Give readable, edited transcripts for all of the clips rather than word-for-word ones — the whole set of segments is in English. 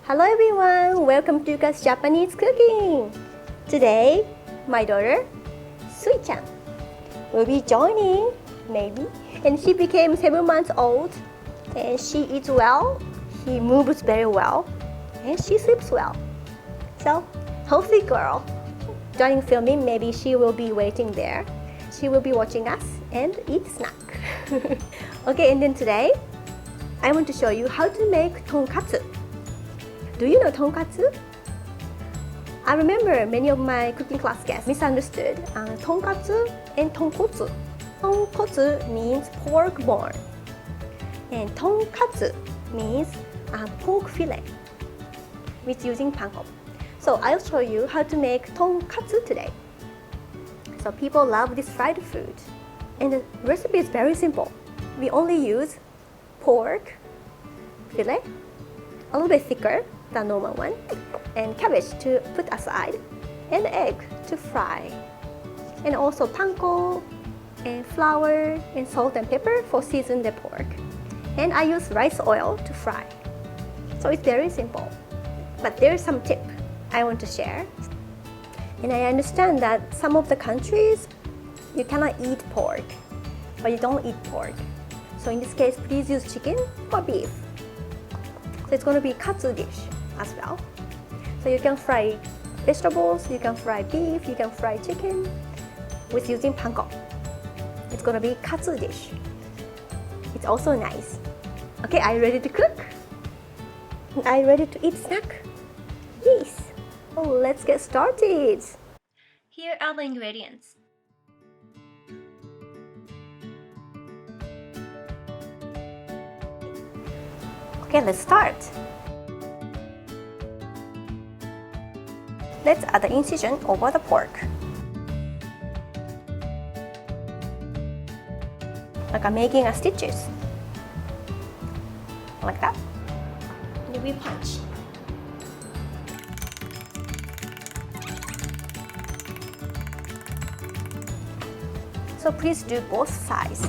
Hello everyone, welcome to U.S.A Japanese cooking. Today, my daughter, Sui-chan, will be joining, maybe. And she became 7 months old, and she eats well, she moves very well, and she sleeps well. So, healthy girl. During filming, maybe she will be waiting there. She will be watching us and eat snack. Okay, and then today, I want to show you how to make tonkatsu. Do you know tonkatsu? I remember many of my cooking class guests misunderstood tonkatsu and tonkotsu. Tonkotsu means pork bone, and tonkatsu means pork fillet with using panko. So I'll show you how to make tonkatsu today. So people love this fried food, and the recipe is very simple. We only use pork fillet, a little bit thicker than normal one, and cabbage to put aside, and egg to fry, and also panko and flour and salt and pepper for season the pork. And I use rice oil to fry. So it's very simple. But there's some tip I want to share. And I understand that some of the countries you cannot eat pork, or you don't eat pork. So in this case, please use chicken or beef. So it's going to be katsu dish as well. So you can fry vegetables, you can fry beef, you can fry chicken with using panko. It's going to be katsu dish. It's also nice. Okay, are you ready to cook? Are you ready to eat snack? Yes. Oh, let's get started. Here are the ingredients. Okay, let's start. Let's add the incision over the pork. Like I'm making a stitches. Like that. And we punch. So please do both sides.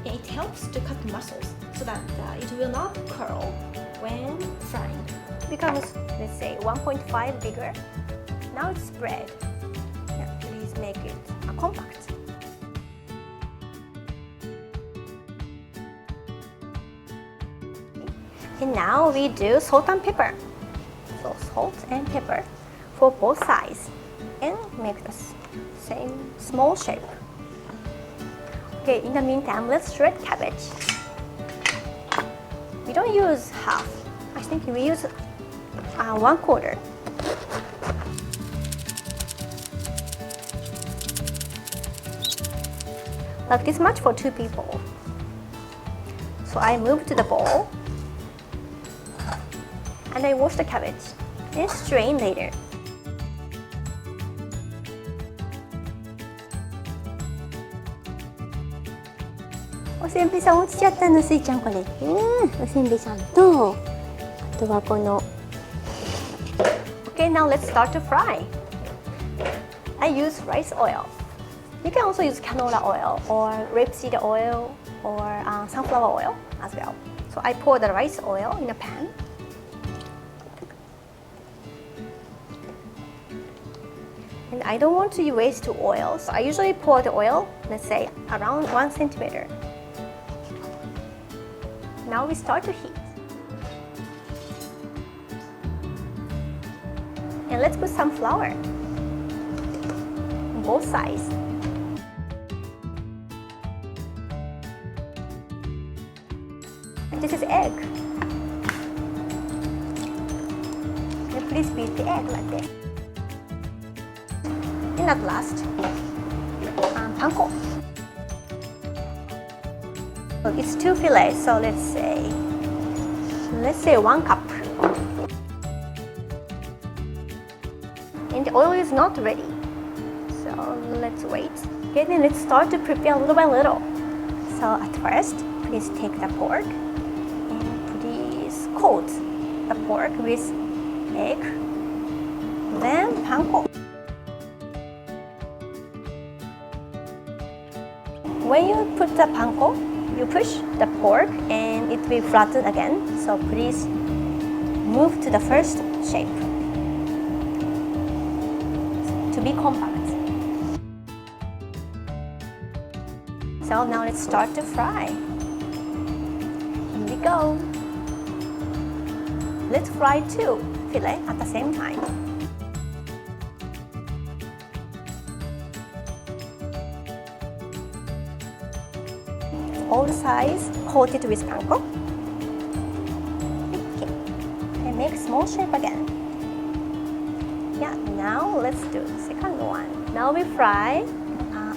And it helps to cut muscles so that it will not curl when frying. It becomes, let's say, 1.5 bigger. Now it's spread. Yeah, please make it compact. And now we do salt and pepper. So salt and pepper for both sides, and make the same small shape. Okay, in the meantime, let's shred cabbage. We don't use half. I think we use 1/4. Like this much for 2 people. So I move to the bowl, and I wash the cabbage and strain later.おせんべいさん落ちちゃったの、すいちゃんこれ。おせんべいさんと、あとはこの。Okay, now let's start to fry. I use rice oil. You can also use canola oil or rapeseed oil or sunflower oil as well. So I pour the rice oil in a pan. And I don't want to waste oil, so I usually pour the oil, let's say, around 1 centimeter. Now we start to heat. And let's put some flour on both sides. This is egg. And please beat the egg like this. And at last, panko. It's 2 fillets, so let's say 1 cup. And the oil is not ready, so let's wait. Okay, then let's start to prepare little by little. So at first, please take the pork and please coat the pork with egg, then panko. When you put the panko, you push the pork and it will flatten again. So please move to the first shape to be compact. So now let's start to fry. Here we go. Let's fry 2 fillet at the same time. All sides coated with panko. Okay, and make small shape again. Yeah, now let's do the second one. Now we fry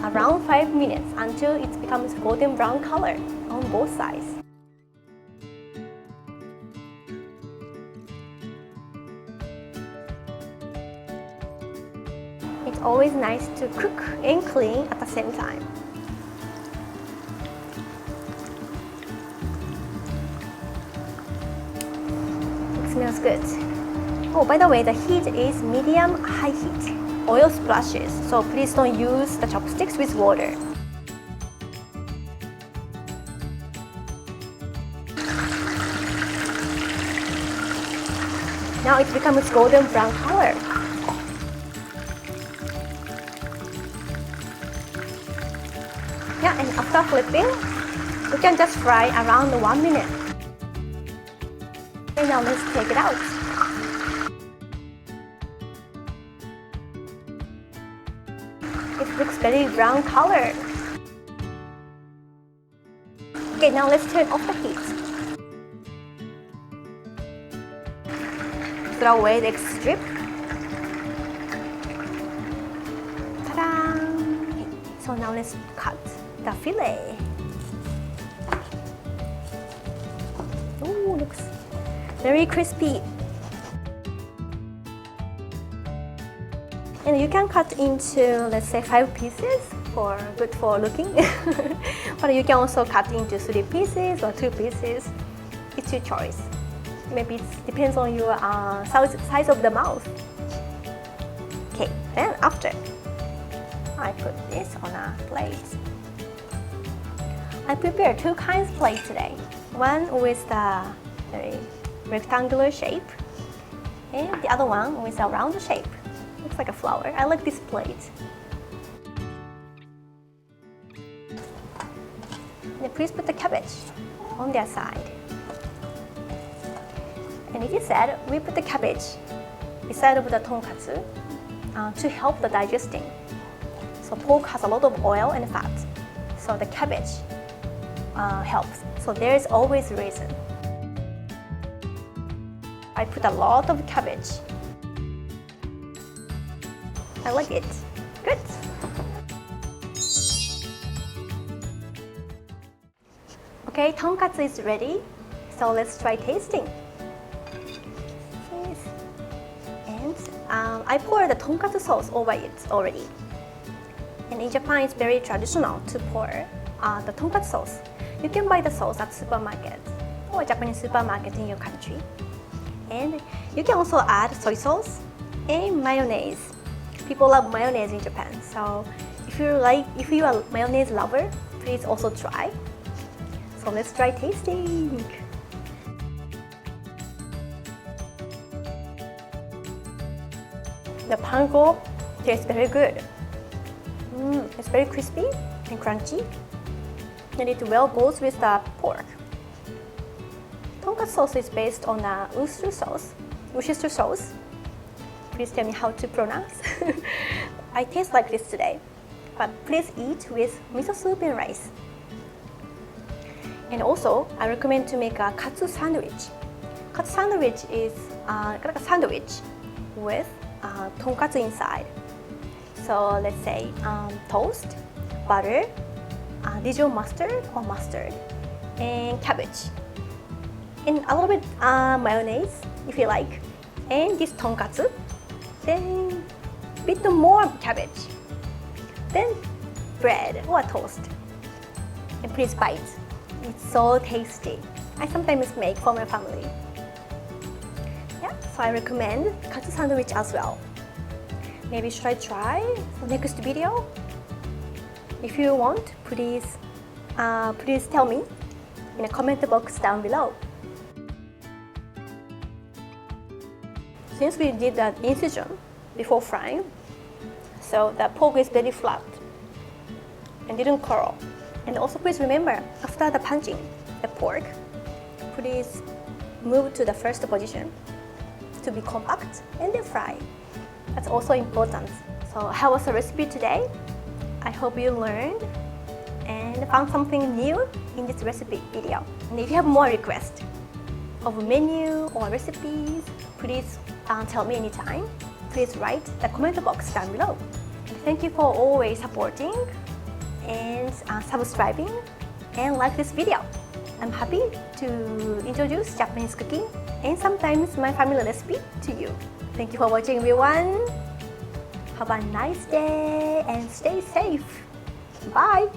around 5 minutes until it becomes golden brown color on both sides. It's always nice to cook and clean at the same time. It smells good. Oh, by the way, the heat is medium-high heat. Oil splashes, so please don't use the chopsticks with water. Now it becomes golden brown color. Yeah, and after flipping, we can just fry around 1 minute. And now let's take it out. It looks very brown color. Okay, now let's turn off the heat. Throw away the extra strip. Ta-da! Okay, so now let's cut the fillet. Ooh, looks very crispy. And you can cut into, let's say, 5 pieces for good for looking. But you can also cut into 3 pieces or 2 pieces. It's your choice. Maybe it depends on your size of the mouth. Okay, then after, I put this on a plate. I prepared 2 kinds of plate today. One with the very rectangular shape, and the other one with a round shape. Looks like a flower. I like this plate. Then please put the cabbage on their side. And it is said we put the cabbage beside of the tonkatsu to help the digesting. So pork has a lot of oil and fat, so the cabbage helps. So there is always a reason. I put a lot of cabbage. I like it. Good. Okay, tonkatsu is ready. So let's try tasting. Yes. And I poured the tonkatsu sauce over it already. And in Japan, it's very traditional to pour the tonkatsu sauce. You can buy the sauce at supermarket or a Japanese supermarket in your country. And you can also add soy sauce and mayonnaise. People love mayonnaise in Japan, so if you are a mayonnaise lover, please also try. So let's try tasting. The panko tastes very good. It's very crispy and crunchy, and it well goes with the pork. Tonkatsu sauce is based on Worcester sauce. Please tell me how to pronounce. I taste like this today, but please eat with miso soup and rice. And also, I recommend to make a katsu sandwich. Katsu sandwich is like a sandwich with tonkatsu inside. So let's say toast, butter, Dijon mustard or mustard, and cabbage, and a little bit mayonnaise if you like, and this tonkatsu. Then a bit more cabbage, then bread or toast, and please bite. It's so tasty. I sometimes make for my family. Yeah, so I recommend katsu sandwich as well. Maybe should I try for next video? If you want, please tell me in the comment box down below. since we did that incision before frying, so the pork is very flat and didn't curl. And also please remember, after the punching the pork, please move to the first position to be compact and then fry. That's also important. So how was the recipe today? I hope you learned and found something new in this recipe video. And if you have more requests of menu or recipes, please tell me anytime. Please write the comment box down below. And thank you for always supporting and subscribing and like this video. I'm happy to introduce Japanese cooking and sometimes my family recipe to you. Thank you for watching, everyone. Have a nice day and stay safe. Bye.